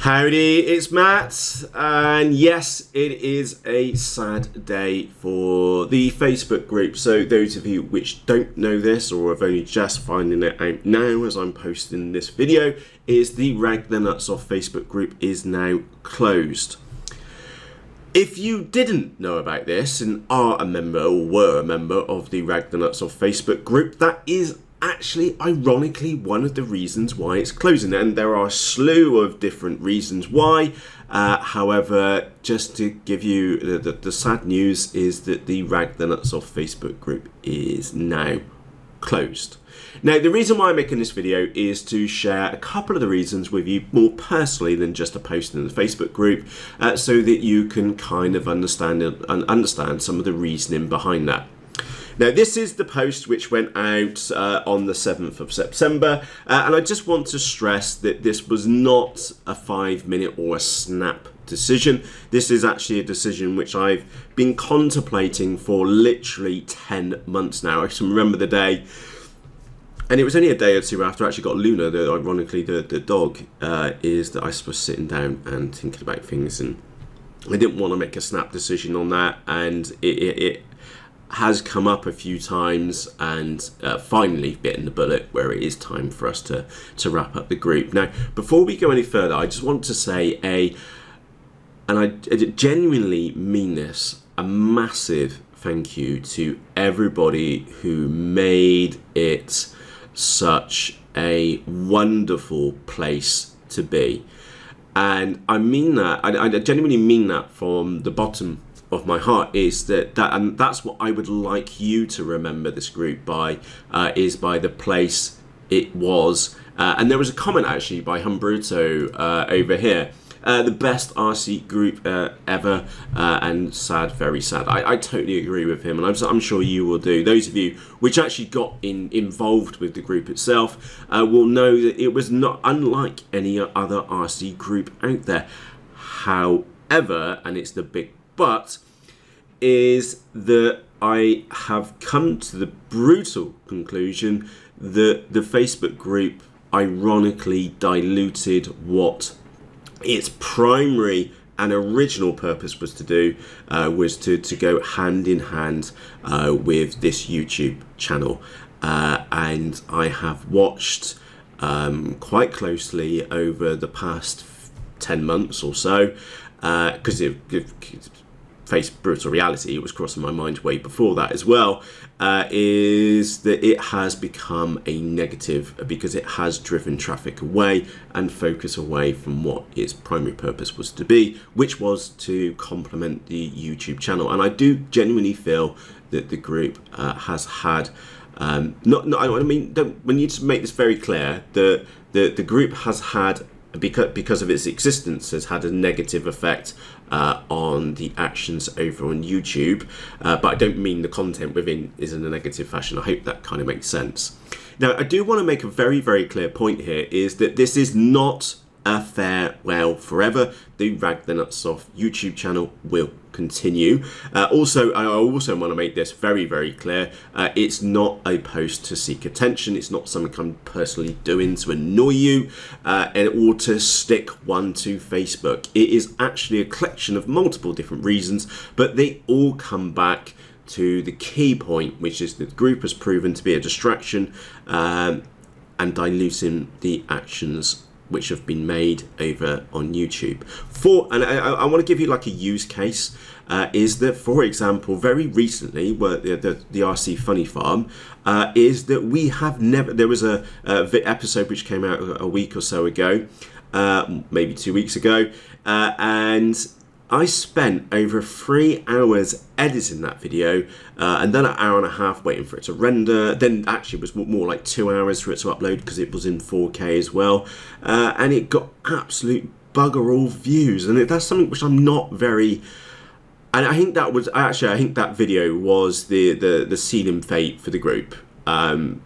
Howdy, it's Matt, and yes, it is a sad day for the Facebook group. So those of you which don't know this or have only just finding it out now as I'm posting this video, is the Rag the Nuts Off Facebook group is now closed. If you didn't know about this and are a member or were a member of the Rag the Nuts Off Facebook group, that is actually ironically one of the reasons why it's closing, and there are a slew of different reasons why. However, just to give you the sad news is that the Rag the Nuts Off Facebook group is now closed. Now, the reason why I'm making this video is to share a couple of the reasons with you more personally than just a post in the Facebook group, so that you can kind of understand some of the reasoning behind that. Now, this is the post which went out on the 7th of September, and I just want to stress that this was not a 5-minute or a snap decision. This is actually a decision which I've been contemplating for literally 10 months now. I can remember the day, and it was only a day or two after I actually got Luna, ironically the dog, is that I was sitting down and thinking about things, and I didn't want to make a snap decision on that, and it has come up a few times, and finally bitten the bullet where it is time for us to wrap up the group. Now, before we go any further, I just want to say and I genuinely mean this, a massive thank you to everybody who made it such a wonderful place to be. And I mean that, I genuinely mean that from the bottom of my heart, is and that's what I would like you to remember this group by, is by the place it was. And there was a comment actually by Humbruto over here. The best RC group ever, and sad, very sad. I totally agree with him, and I'm sure you will do. Those of you which actually got involved with the group itself will know that it was not unlike any other RC group out there. However, and it's the big but, is that I have come to the brutal conclusion that the Facebook group ironically diluted what its primary and original purpose was to do, was to go hand in hand with this YouTube channel. And I have watched quite closely over the past 10 months or so, because it faced brutal reality, it was crossing my mind way before that as well, is that it has become a negative because it has driven traffic away and focus away from what its primary purpose was to be, which was to complement the YouTube channel. And I do genuinely feel that the group has had, I mean, we need to make this very clear, that the group has had, because of its existence, has had a negative effect on the actions over on YouTube, but I don't mean the content within is in a negative fashion. I hope that kind of makes sense. Now, I do want to make a very, very clear point here, is that this is not a farewell forever. The Rag the Nuts Off YouTube channel will continue. I also want to make this very, very clear. It's not a post to seek attention. It's not something I'm personally doing to annoy you or to stick one to Facebook. It is actually a collection of multiple different reasons, but they all come back to the key point, which is that the group has proven to be a distraction and diluting the actions which have been made over on YouTube. And I want to give you like a use case, is that, for example, very recently, where the RC Funny Farm, is that we have never, there was a episode which came out a week or so ago, maybe 2 weeks ago, and I spent over 3 hours editing that video, and then an hour and a half waiting for it to render. Then actually it was more like 2 hours for it to upload because it was in 4K as well, and it got absolute bugger all views. And that's something which I'm not very. And I think that was actually, I think that video was the sealing fate for the group,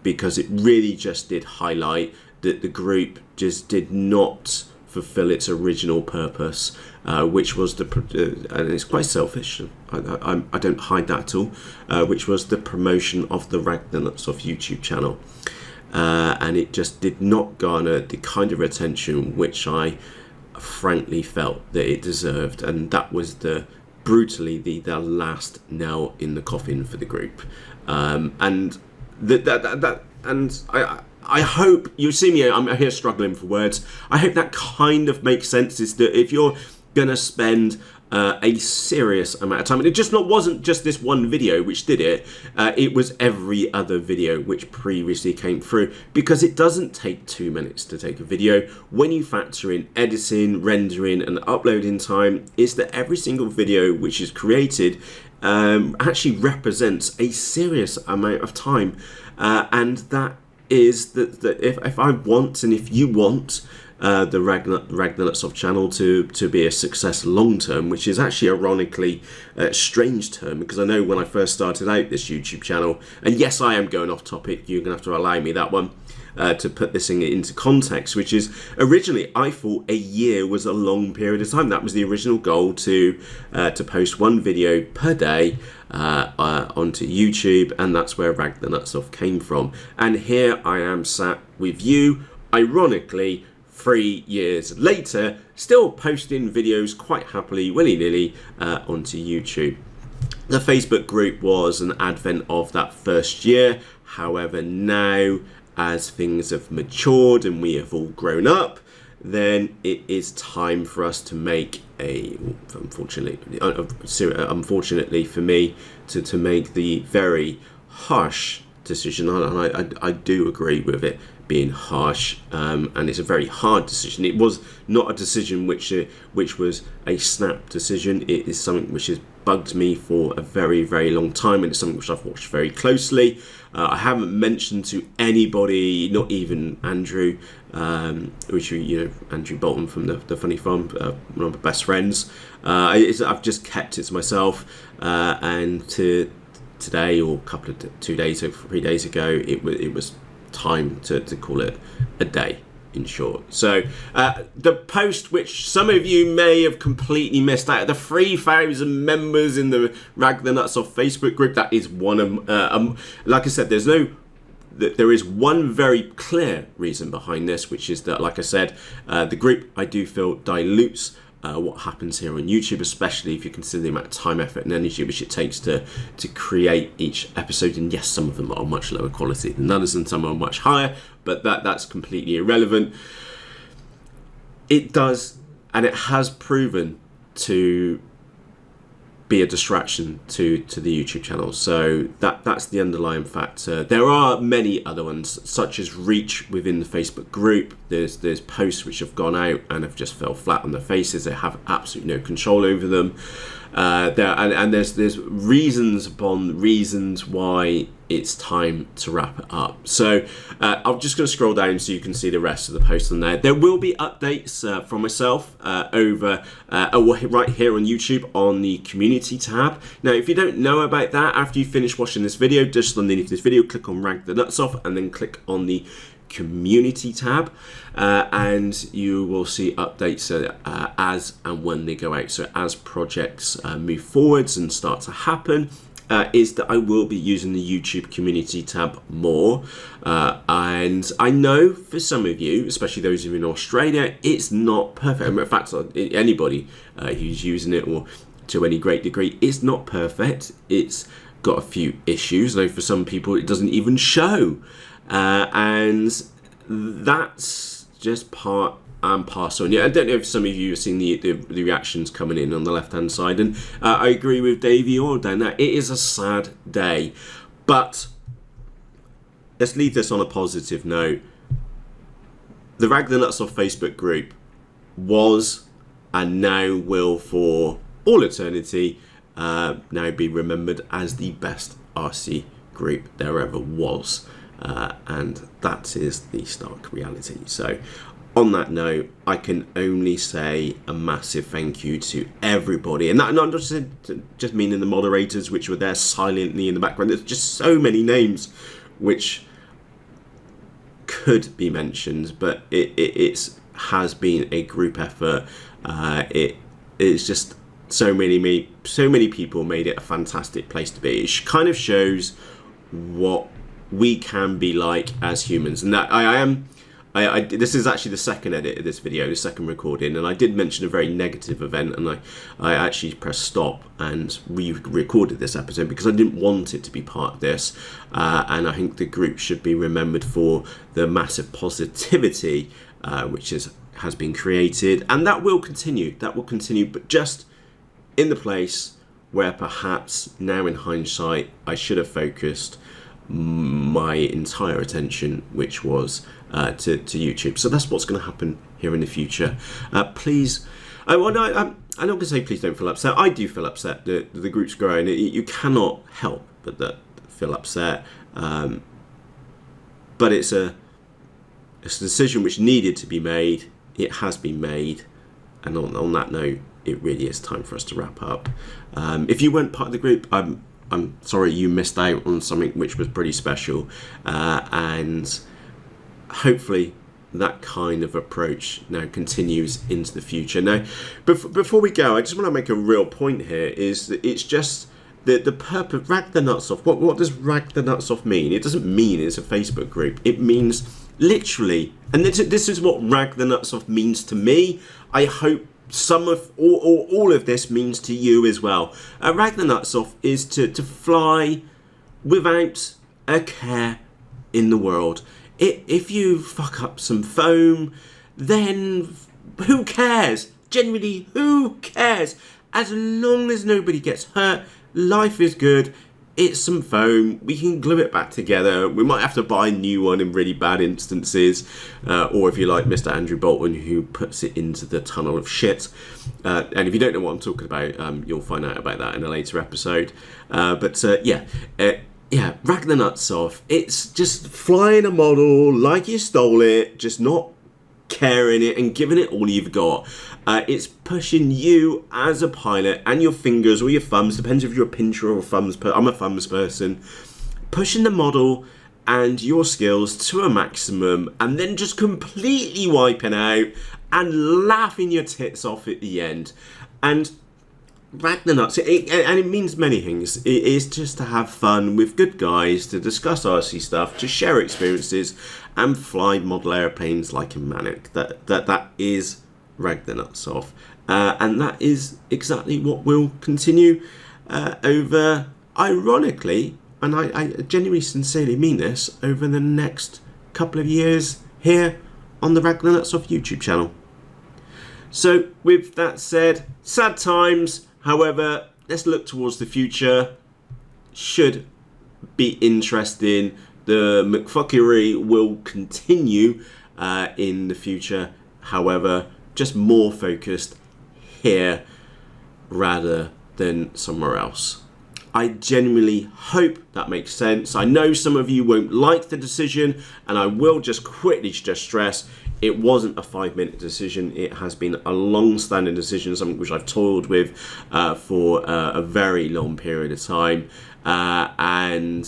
because it really just did highlight that the group just did not fulfill its original purpose, which was and it's quite selfish, I don't hide that at all, which was the promotion of the Rag the Nuts Off YouTube channel, and it just did not garner the kind of attention which I frankly felt that it deserved, and that was brutally the last nail in the coffin for the group. And I hope you see me. I'm here struggling for words. I hope that kind of makes sense. Is that if you're gonna spend a serious amount of time, and it wasn't just this one video which did it. It was every other video which previously came through, because it doesn't take 2 minutes to take a video. When you factor in editing, rendering, and uploading time, is that every single video which is created actually represents a serious amount of time, and that is that if I want, and if you want, the Ragnarsson channel to be a success long term, which is actually ironically a strange term, because I know when I first started out this YouTube channel, and yes, I am going off topic, you're gonna have to allow me that one, to put this thing into context, which is originally I thought a year was a long period of time. That was the original goal, to post one video per day onto YouTube, and that's where Ragnarsson came from. And here I am sat with you, ironically, 3 years later, still posting videos quite happily, willy-nilly, onto YouTube. The Facebook group was an advent of that first year. However, now, as things have matured and we have all grown up, then it is time for us to make unfortunately for me, to make the very harsh decision, and I do agree with it being harsh, and it's a very hard decision. It was not a decision which was a snap decision. It is something which has bugged me for a very, very long time, and it's something which I've watched very closely. I haven't mentioned to anybody, not even Andrew, Andrew Bolton from the Funny Farm, one of my best friends. I've just kept it to myself, and today, or 3 days ago, it was time to call it a day, in short. So the post, which some of you may have completely missed out, the 3,000 members in the Ragnarsson Facebook group, that is one of like I said, there is one very clear reason behind this, which is that, like I said, the group, I do feel, dilutes what happens here on YouTube, especially if you consider the amount of time, effort, and energy which it takes to create each episode. And yes, some of them are much lower quality than others, and some are much higher, but that's completely irrelevant. It does, and it has proven to be a distraction to the YouTube channel. So that's the underlying factor. There are many other ones, such as reach within the Facebook group. There's posts which have gone out and have just fell flat on their faces. They have absolutely no control over them. There's reasons upon reasons why it's time to wrap it up. So I'm just going to scroll down so you can see the rest of the posts on there. There will be updates from myself over right here on YouTube on the community tab. Now, if you don't know about that, after you finish watching this video, just underneath this video, click on Ragnarsson and then click on the community tab, and you will see updates as and when they go out. So as projects move forwards and start to happen, is that I will be using the YouTube community tab more, and I know for some of you, especially those who are in Australia, it's not perfect. In fact, anybody who's using it, or to any great degree, it's not perfect. It's got a few issues. Though for some people it doesn't even show, and that's just part and parcel. And yeah, I don't know if some of you have seen the reactions coming in on the left hand side, and I agree with Davey Orr down there. It is a sad day, but let's leave this on a positive note. The Ragnarsson Facebook group was, and now will for all eternity, now be remembered as the best RC group there ever was, and that is the stark reality. So on that note, I can only say a massive thank you to everybody, and that not just meaning the moderators which were there silently in the background. There's just so many names which could be mentioned, but it has been a group effort. It's just so many people made it a fantastic place to be. It kind of shows what we can be like as humans, and that this is actually the second edit of this video, the second recording, and I did mention a very negative event, and I actually pressed stop and re-recorded this episode because I didn't want it to be part of this, and I think the group should be remembered for the massive positivity which has been created, and that will continue, but just in the place where perhaps now in hindsight I should have focused my entire attention, which was to YouTube. So that's what's going to happen here in the future. Please, I'm not going to say please don't feel upset. I do feel upset that the group's growing. You cannot help but feel upset. But it's a decision which needed to be made. It has been made, and on that note, it really is time for us to wrap up. If you weren't part of the group, I'm sorry you missed out on something which was pretty special, and hopefully that kind of approach now continues into the future. Now, before we go, I just want to make a real point here, is that it's just the purpose, rag the nuts off. What does rag the nuts off mean? It doesn't mean it's a Facebook group. It means literally, and this is what rag the nuts off means to me. I hope some of all of this means to you as well. Rag the nuts off is to fly without a care in the world. If you fuck up some foam, then who cares? Generally, who cares? As long as nobody gets hurt, life is good. It's some foam. We can glue it back together. We might have to buy a new one in really bad instances, or if you like Mr. Andrew Bolton, who puts it into the tunnel of shit. And if you don't know what I'm talking about, you'll find out about that in a later episode. Yeah, rag the nuts off. It's just flying a model like you stole it, just not caring it and giving it all you've got. It's pushing you as a pilot and your fingers or your thumbs, depends if you're a pincher or a thumbs person. I'm a thumbs person. Pushing the model and your skills to a maximum, and then just completely wiping out and laughing your tits off at the end. And rag the nuts, and it means many things. It is just to have fun with good guys, to discuss RC stuff, to share experiences, and fly model airplanes like a maniac. That is rag the nuts off, and that is exactly what will continue over, ironically, and I genuinely sincerely mean this, over the next couple of years here on the Rag the Nuts Off YouTube channel. So with that said, sad times. However, let's look towards the future. Should be interesting. The McFuckery will continue in the future. However, just more focused here rather than somewhere else. I genuinely hope that makes sense. I know some of you won't like the decision, and I will just quickly stress, it wasn't a 5-minute decision. It has been a long-standing decision, something which I've toiled with for a very long period of time. And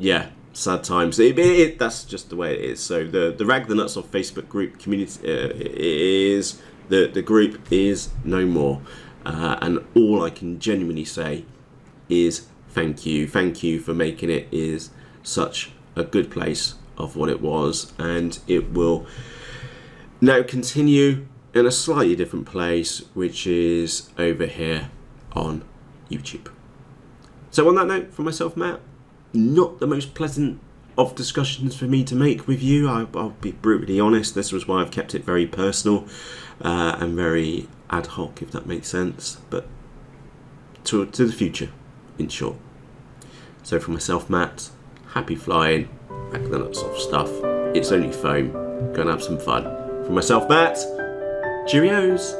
yeah, sad times. That's just the way it is. So the Rag the Nuts Off Facebook group community is, the group is no more. And all I can genuinely say is thank you. Thank you for making it is such a good place of what it was, and it will now continue in a slightly different place, which is over here on YouTube. So on that note, for myself, Matt, not the most pleasant of discussions for me to make with you. I'll be brutally honest, this was why I've kept it very personal and very ad hoc, if that makes sense, but to the future, in short. So for myself, Matt, happy flying. Rag the nuts off stuff. It's only foam. Go and have some fun. For myself, Matt, cheerios.